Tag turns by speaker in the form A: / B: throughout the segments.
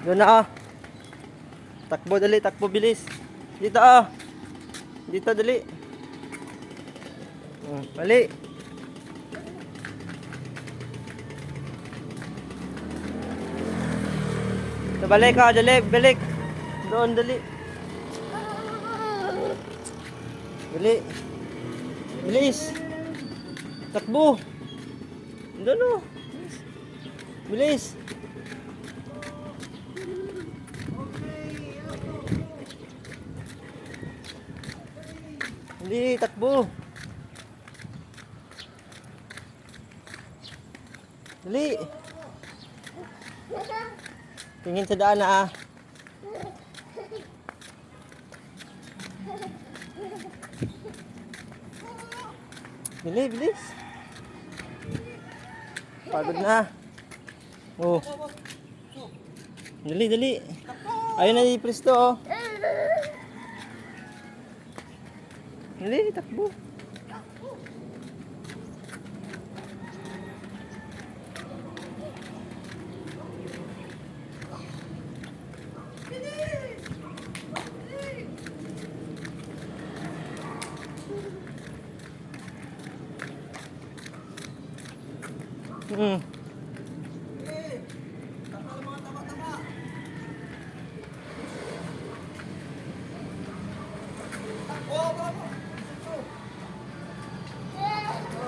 A: Doon na ah. Takbo dali, takbo bilis. Dito ah. Dito dali. Bali. So, balik ka, dali, balik. Doon dali. Dali. Bilis. Takbo. Doon oh. Bilis. Hindi, takbo. Dali. Tingin sa daan na ah. Dali, bilis. Pagod na. Oh. Dali, dali. Ayun na di presto oh. Dali, takbo.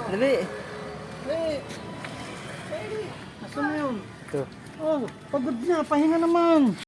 A: Dali.
B: Nasaan na yun?
A: Ito.
B: Oh, pagod na. Pahinga naman.